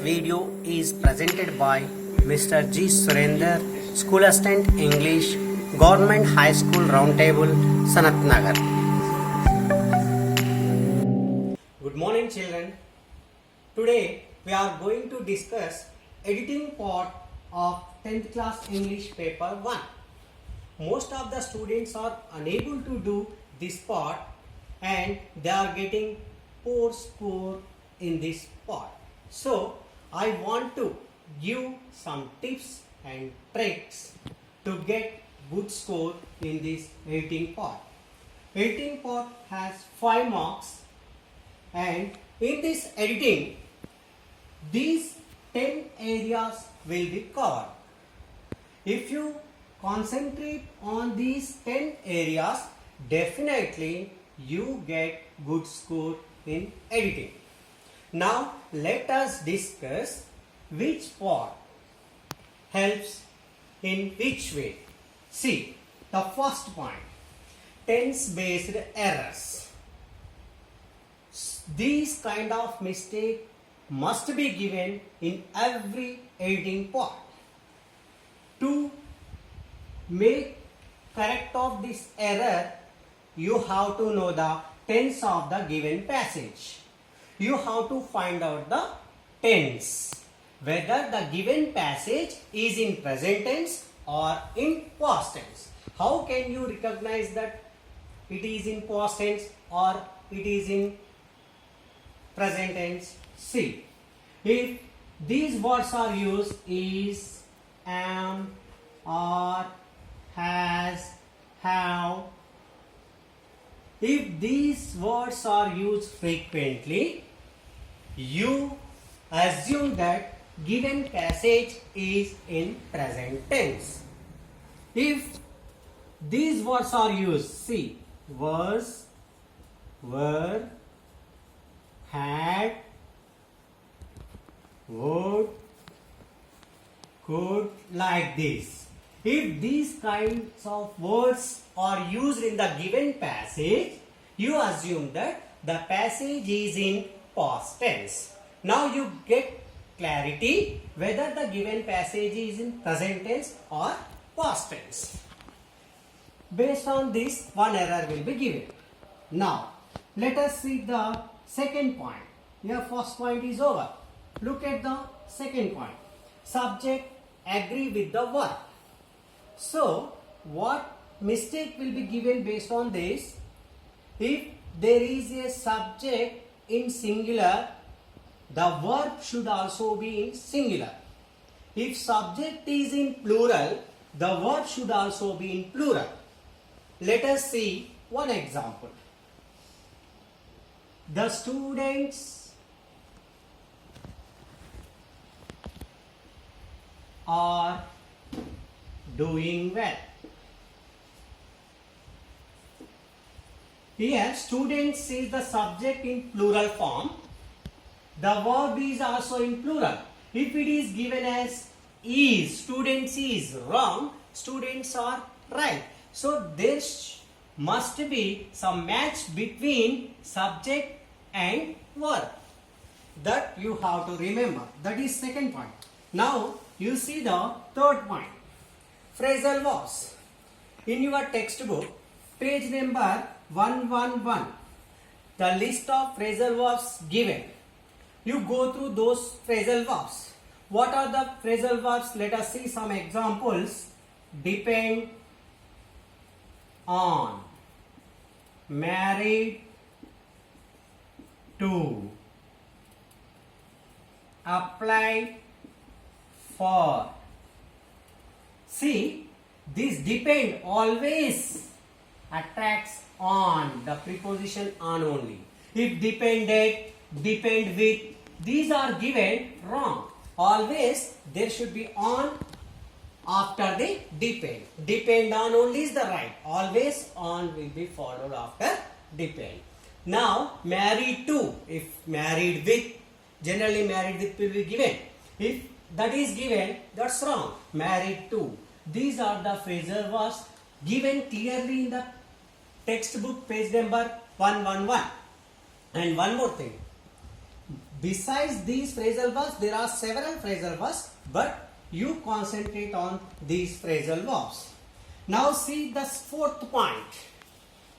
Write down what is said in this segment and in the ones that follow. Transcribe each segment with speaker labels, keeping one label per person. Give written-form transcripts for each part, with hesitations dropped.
Speaker 1: video is presented by Mr. G. Surender, School Assistant English, Government High School Roundtable, Sanat Nagar. Good morning, children. Today we are going to discuss editing part of 10th class English paper 1. Most of the students are unable to do this part and they are getting poor score in this part. So I want to give some tips and tricks to get good score in this editing part. Editing part has 5 marks, and in this editing these 10 areas will be covered. If you concentrate on these 10 areas, definitely you get good score in editing. Now let us discuss which part helps in which way. See, the first point, tense based errors. These kind of mistake must be given in every editing part. To make correct of this error, you have to know the tense of the given passage. You have to find out the tense, whether the given passage is in present tense or in past tense. How can you recognize that it is in past tense or it is in present tense? See, if these words are used, is, am, are, has, have, if these words are used frequently, you assume that given passage is in present tense. If these words are used, see, was, were, had, would, could, like this. If these kinds of words are used in the given passage, you assume that the passage is in past tense. Now you get clarity whether the given passage is in present tense or past tense. Based on this, one error will be given. Now let us see the second point. Your first point is over. Look at the second point. Subject agree with the verb. So what mistake will be given based on this? If there is a subject in singular, the verb should also be in singular. If subject is in plural, the verb should also be in plural. Let us see one example. The students are doing well. Here students is the subject in plural form. The verb is also in plural. If it is given as is, students is wrong, students are right. So there must be some match between subject and verb. That you have to remember. That is second point. Now you see the third point. Phrasal verbs. In your textbook, page number 111, the list of phrasal verbs given. You go through those phrasal verbs. What are the phrasal verbs? Let us see some examples. Depend on, married to, apply for. See, this depend always attracts on, the preposition on only. If depended, depend with, these are given wrong. Always there should be on after the depend. Depend on only is the right. Always on will be followed after depend. Now married to, if married with, generally married with will be given. If that is given, that's wrong. Married to. These are the phrasal verbs given clearly in the textbook, page number 111. And one more thing, Besides these phrasal verbs, there are several phrasal verbs, but you concentrate on these phrasal verbs. Now see the fourth point.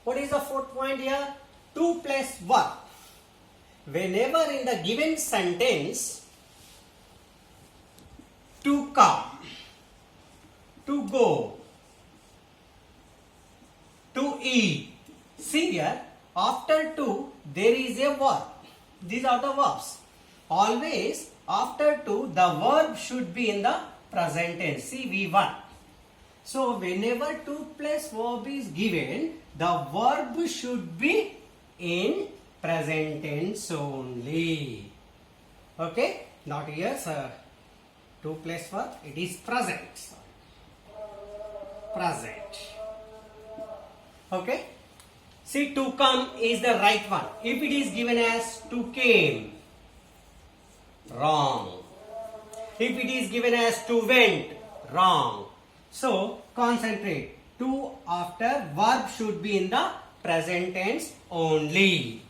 Speaker 1: What is the fourth point here? To plus verb. Whenever in the given sentence, to come, to go, to eat. See here, after to there is a verb. These are the verbs. Always after to the verb should be in the present tense. See V1. So whenever to plus verb is given, the verb should be in present tense only. Okay? Not here, sir. To plus verb, it is present. Present. Okay? See, to come is the right one. If it is given as to came, wrong. If it is given as to went, wrong. So, concentrate. To after verb should be in the present tense only.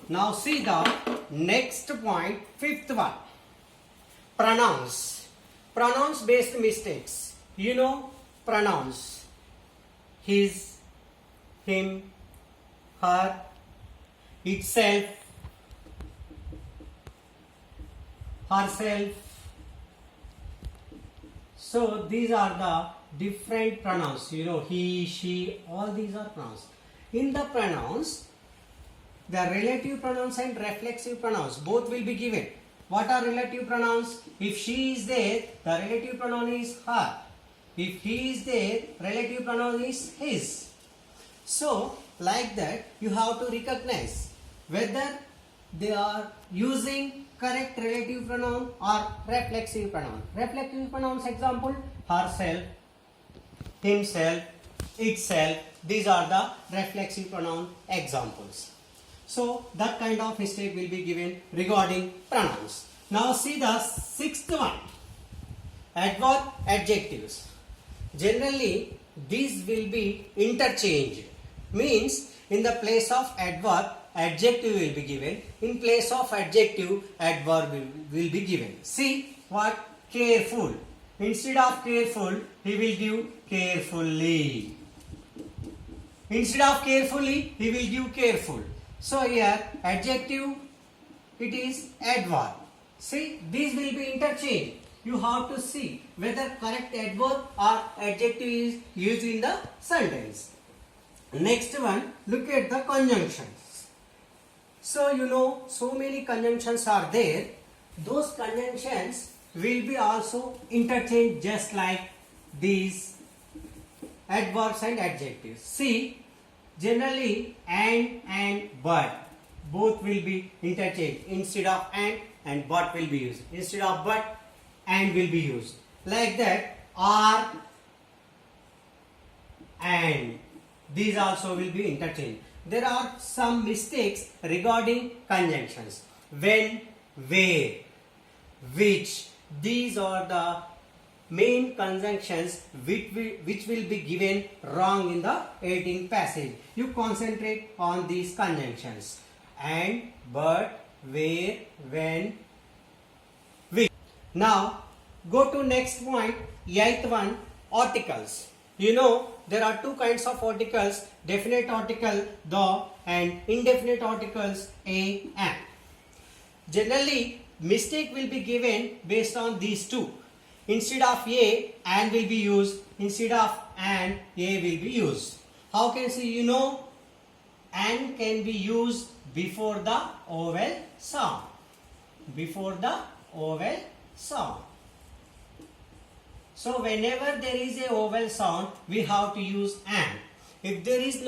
Speaker 1: Now see the next point, fifth one. Pronouns. Pronouns based mistakes. You know pronouns. His, him, her, itself, herself. So these are the different pronouns. You know, he, she, all these are pronouns. In the pronouns, the relative pronouns and reflexive pronouns both will be given. What are relative pronouns? If she is there, the relative pronoun is her. If he is there, relative pronoun is his. So, like that, you have to recognize whether they are using correct relative pronoun or reflexive pronoun. Reflexive pronouns example, herself, himself, itself. These are the reflexive pronoun examples. So, that kind of mistake will be given regarding pronouns. Now, see the sixth one. Adverb, adjectives. Generally, these will be interchanged. Means, in the place of adverb, adjective will be given. In place of adjective, adverb will be given. See what? Careful. Instead of careful, he will give carefully. Instead of carefully, he will give careful. So here, adjective, it is adverb. See, these will be interchanged. You have to see whether correct adverb or adjective is used in the sentence. Next one, look at the conjunctions. So you know, so many conjunctions are there. Those conjunctions will be also interchanged just like these adverbs and adjectives. See, generally and but both will be interchanged. Instead of and but will be used. Instead of but, and will be used. Like that, are and these also will be interchanged. There are some mistakes regarding conjunctions. When, where, which. These are the main conjunctions which will be given wrong in the 18th passage. You concentrate on these conjunctions. And, but, where, when, which. Now, go to next point, 8th one, articles. You know, there are two kinds of articles, definite article, the, and indefinite articles, a, and. Generally, mistake will be given based on these two. Instead of a, and will be used. Instead of and, a will be used. How can see, you know, and can be used before the vowel sound. Before the vowel sound. So whenever there is a vowel sound, we have to use and. If there is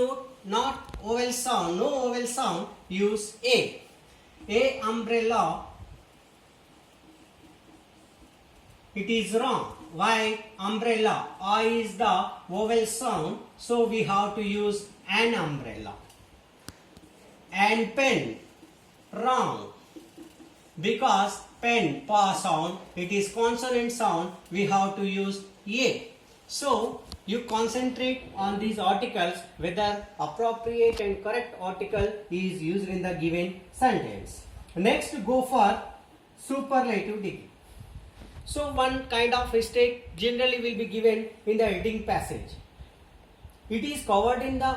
Speaker 1: not vowel sound, no vowel sound, use a. A umbrella, it is wrong. Why? Umbrella. I is the vowel sound, so we have to use an umbrella. And pen, wrong. Because pen, pa sound, it is consonant sound, we have to use a. So you concentrate on these articles whether appropriate and correct article is used in the given sentence. Next go for superlative degree. So one kind of mistake generally will be given in the heading passage. It is covered in the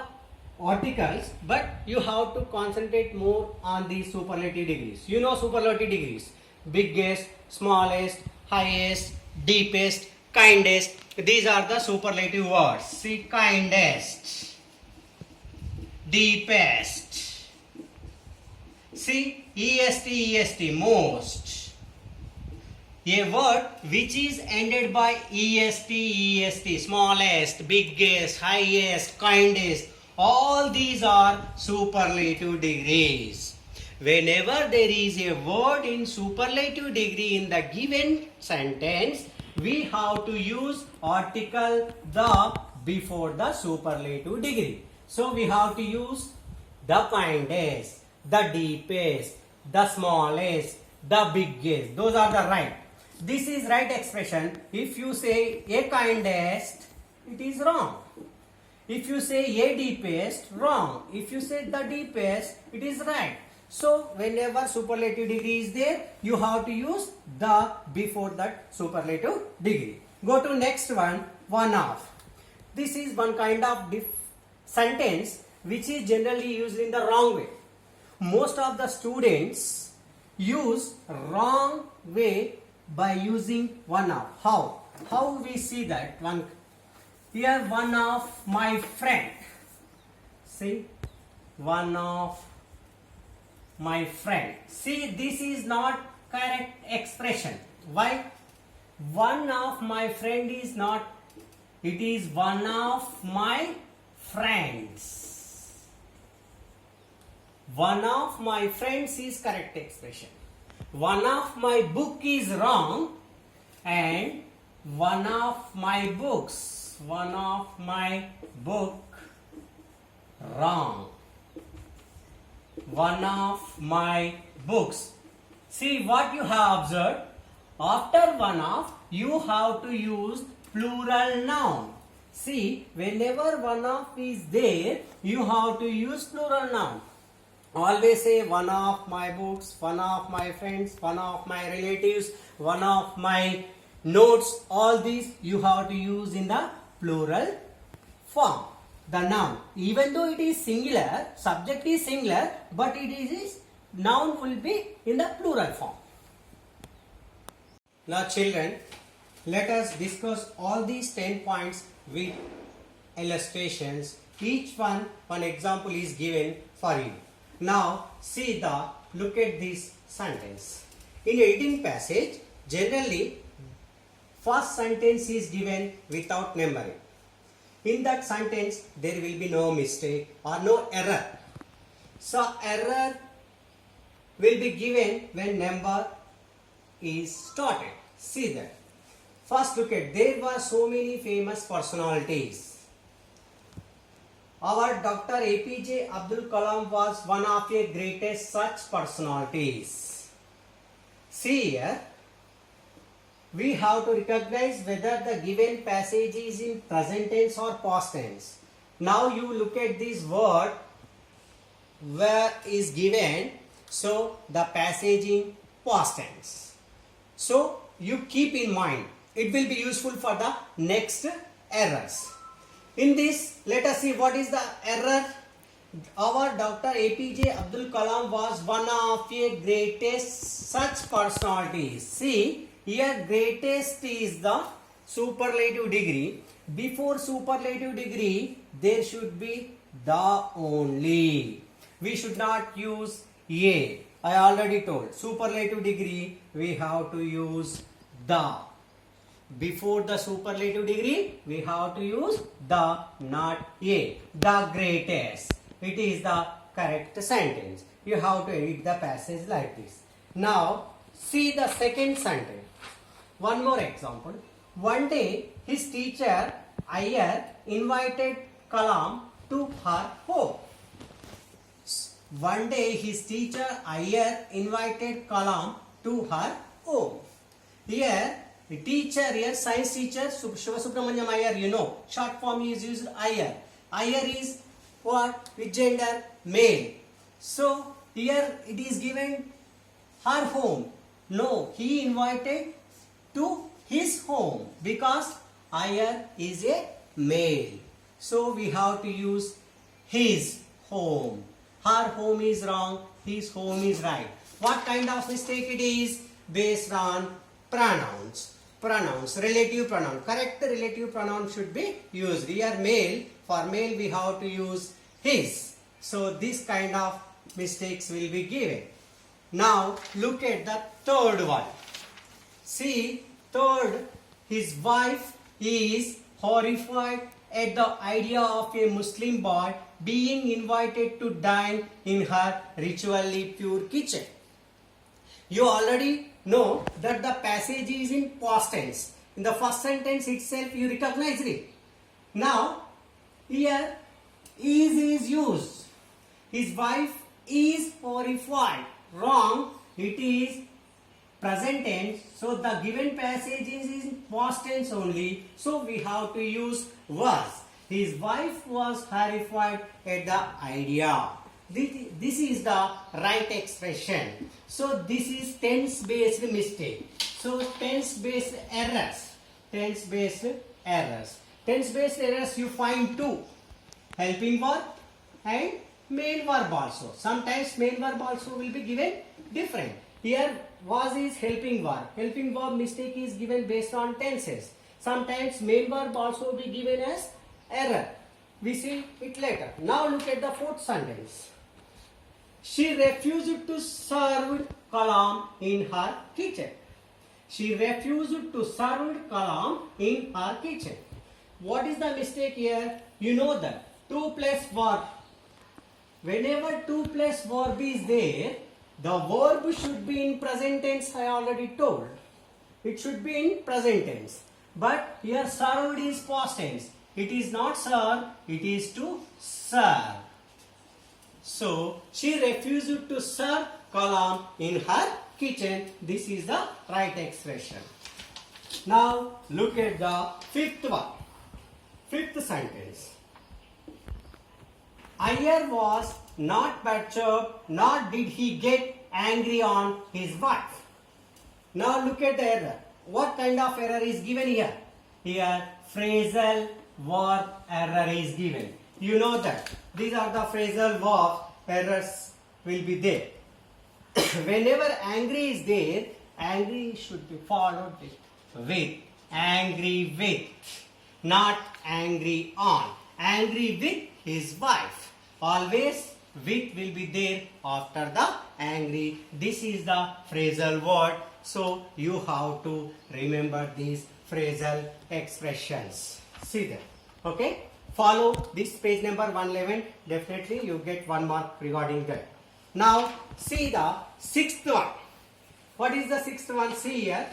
Speaker 1: articles, but you have to concentrate more on the superlative degrees. You know superlative degrees: biggest, smallest, highest, deepest, kindest. These are the superlative words. See, kindest, deepest. See, est, most. A word which is ended by est, smallest, biggest, highest, kindest, all these are superlative degrees. Whenever there is a word in superlative degree in the given sentence, we have to use article the before the superlative degree. So we have to use the kindest, the deepest, the smallest, the biggest. Those are the right. This is right expression. If you say a kindest, it is wrong. If you say a deepest, wrong. If you say the deepest, it is right. So whenever superlative degree is there, you have to use the before that superlative degree. Go to next one, one of. This is one kind of sentence which is generally used in the wrong way. Most of the students use wrong way by using one of. How? How we see that? One here, one of my friend. See, one of my friend. See, this is not correct expression. Why? One of my friend is not. It is one of my friends. One of my friends is correct expression. One of my book is wrong, and one of my books, one of my book wrong. One of my books. See what you have observed. After one of, you have to use plural noun. See, whenever one of is there, you have to use plural noun. Always say one of my books, one of my friends, one of my relatives, one of my notes. All these you have to use in the plural form. The noun, even though it is singular, subject is singular, but it is noun will be in the plural form. Now children, let us discuss all these 10 points with illustrations. Each one example is given for you. Now look at this sentence. In a written passage, generally first sentence is given without numbering. In that sentence, there will be no mistake or no error. So error will be given when number is started. See that. First look at, there were so many famous personalities. Our Dr. APJ Abdul Kalam was one of the greatest such personalities. See here, we have to recognize whether the given passage is in present tense or past tense. Now you look at this word where is given, so the passage in past tense. So you keep in mind, it will be useful for the next errors. In this, let us see what is the error. Our Dr. APJ Abdul Kalam was one of the greatest such personalities. See, here greatest is the superlative degree. Before superlative degree, there should be the only. We should not use a. I already told. Superlative degree, we have to use the. Before the superlative degree, we have to use the, not a. The greatest. It is the correct sentence. You have to edit the passage like this. Now, see the second sentence. One more example. One day, his teacher, Iyer, invited Kalam to her home. One day, his teacher, Iyer, invited Kalam to her home. Here, The teacher here, science teacher, Shiva Subramaniam Iyer, you know, short form is used Iyer. Iyer is what? With gender, male. So, here it is given her home. No, he invited to his home because Iyer is a male. So, we have to use his home. Her home is wrong, his home is right. What kind of mistake it is? Based on pronouns. Pronouns, relative pronoun. Correct relative pronoun should be used. Here male, for male we have to use his. So this kind of mistakes will be given. Now look at the third one. See, third, his wife is horrified at the idea of a Muslim boy being invited to dine in her ritually pure kitchen. You already know that the passage is in past tense. In the first sentence itself you recognize it. Now here is used. His wife is horrified. Wrong. It is present tense. So the given passage is in past tense only. So we have to use was. His wife was horrified at the idea. This is the right expression. So this is tense based mistake. So tense based errors. Tense based errors. Tense based errors you find two. Helping verb and main verb also. Sometimes main verb also will be given different. Here was is helping verb. Helping verb mistake is given based on tenses. Sometimes main verb also will be given as error. We see it later. Now look at the fourth sentence. She refused to serve kalam in her kitchen. She refused to serve kalam in her kitchen. What is the mistake here? You know that 2 plus verb. Whenever 2 plus verb is there, the verb should be in present tense. I already told. It should be in present tense. But here served is past tense. It is not serve, it is to serve. So, she refused to serve kalam in her kitchen. This is the right expression. Now, look at the fifth one. Fifth sentence. Iyer was not perturbed, nor did he get angry on his wife. Now, look at the error. What kind of error is given here? Here, phrasal verb error is given. You know that. These are the phrasal verb errors will be there. Whenever angry is there, angry should be followed with angry with, not angry on. Angry with his wife. Always with will be there after the angry. This is the phrasal word. So you have to remember these phrasal expressions. See that. Okay. Follow this page number 111. Definitely you get 1 mark regarding that. Now see the sixth one. What is the sixth one? See here.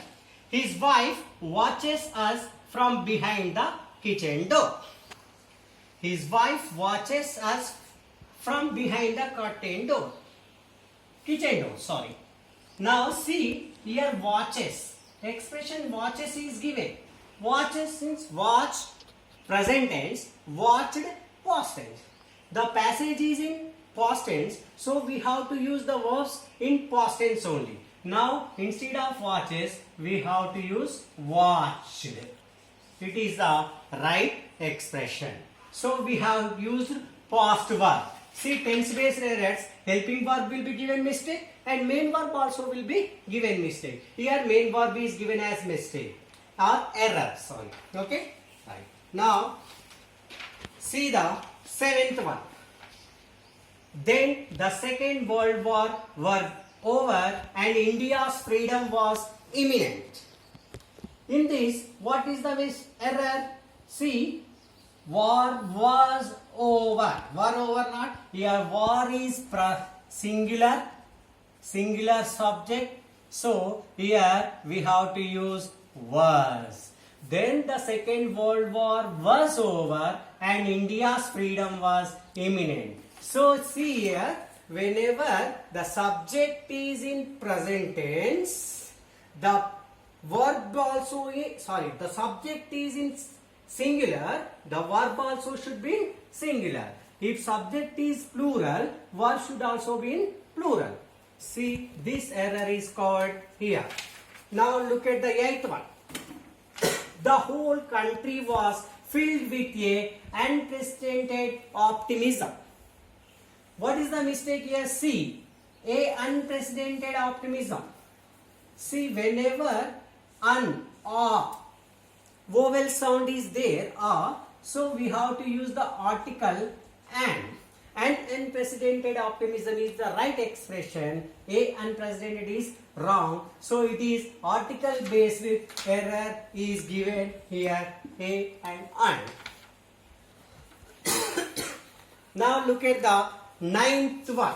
Speaker 1: His wife watches us from behind the kitchen door. His wife watches us from behind the curtain door. Kitchen door, sorry. Now see here watches. Expression watches is given. Watches means watch, present tense, watched, past tense. The passage is in past tense, so we have to use the verbs in past tense only. Now, instead of watches, we have to use watched. It is the right expression. So, we have used past verb. See, tense-based errors, helping verb will be given mistake and main verb also will be given mistake. Here, main verb is given as mistake or error, sorry. Okay? Right. Now, see the seventh one. Then the Second World War was over and India's freedom was imminent. In this, what is the error? See, war was over. War over not. Here war is singular subject. So here we have to use was. Then the Second World War was over and India's freedom was imminent. So see here, whenever the subject is in present tense, the verb also the subject is in singular, the verb also should be in singular. If subject is plural, verb should also be in plural. See, this error is covered here. Now look at the 8th one. The whole country was filled with a unprecedented optimism. What is the mistake here? See, a unprecedented optimism. See, whenever un or vowel sound is there, so we have to use the article and unprecedented optimism is the right expression. A unprecedented is wrong, so it is article based with error is given here, a and un. Now look at the 9th one.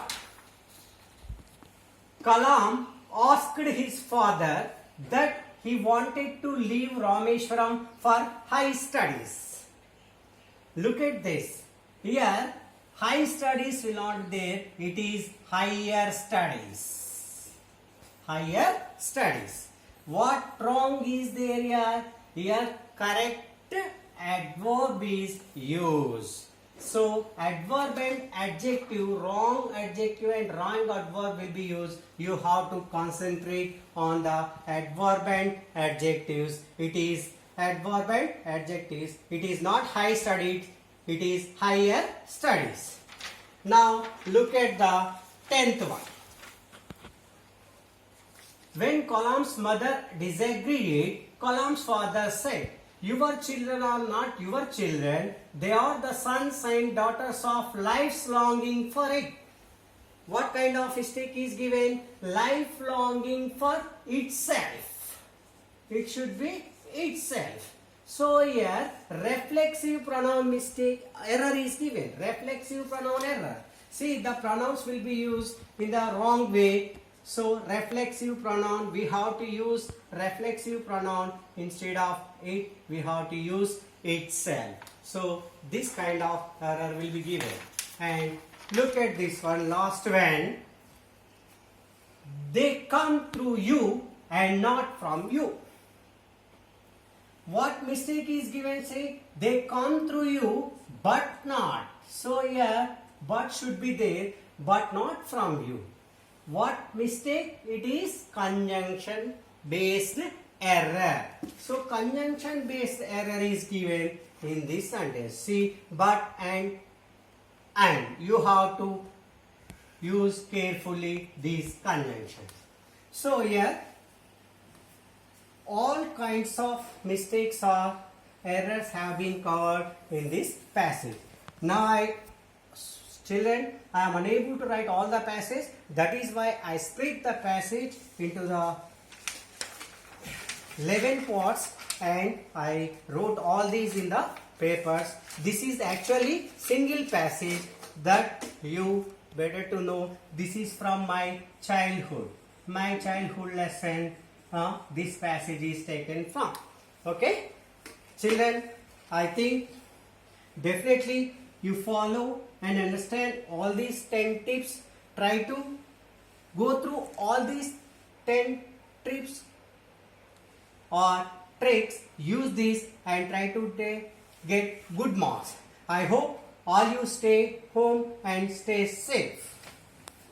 Speaker 1: Kalam asked his father that he wanted to leave Rameshwaram for high studies. Look at this. Here, high studies will not be there. It is higher studies. Higher studies. What wrong is there here? Here, correct adverb is used. So, adverb and adjective, wrong adjective and wrong adverb will be used. You have to concentrate on the adverb and adjectives. It is adverb and adjectives. It is not high studied, it is higher studies. Now, look at the 10th one. When Kalam's mother disagreed, Kalam's father said, "Your children are not your children, they are the sons and daughters of life's longing for it." What kind of mistake is given? Life longing for itself. It should be itself. So here reflexive pronoun mistake error is given. Reflexive pronoun error. See, the pronouns will be used in the wrong way. So reflexive pronoun, we have to use reflexive pronoun instead of it, we have to use itself. So this kind of error will be given. And look at this one, last one. They come through you and not from you. What mistake is given? Say, they come through you but not. So here, but should be there, but not from you. What mistake? It is conjunction based error. So conjunction based error is given in this sentence. See, but and. You have to use carefully these conjunctions. So here, all kinds of mistakes or errors have been covered in this passage. Now children, I am unable to write all the passage. That is why I split the passage into the 11 parts and I wrote all these in the papers. This is actually single passage that you better to know. This is from my childhood. My childhood lesson, this passage is taken from. Okay? Children, I think definitely you follow and understand all these 10 tips. Try to go through all these 10 tips or tricks. Use these and try to get good marks. I hope all you stay home and stay safe.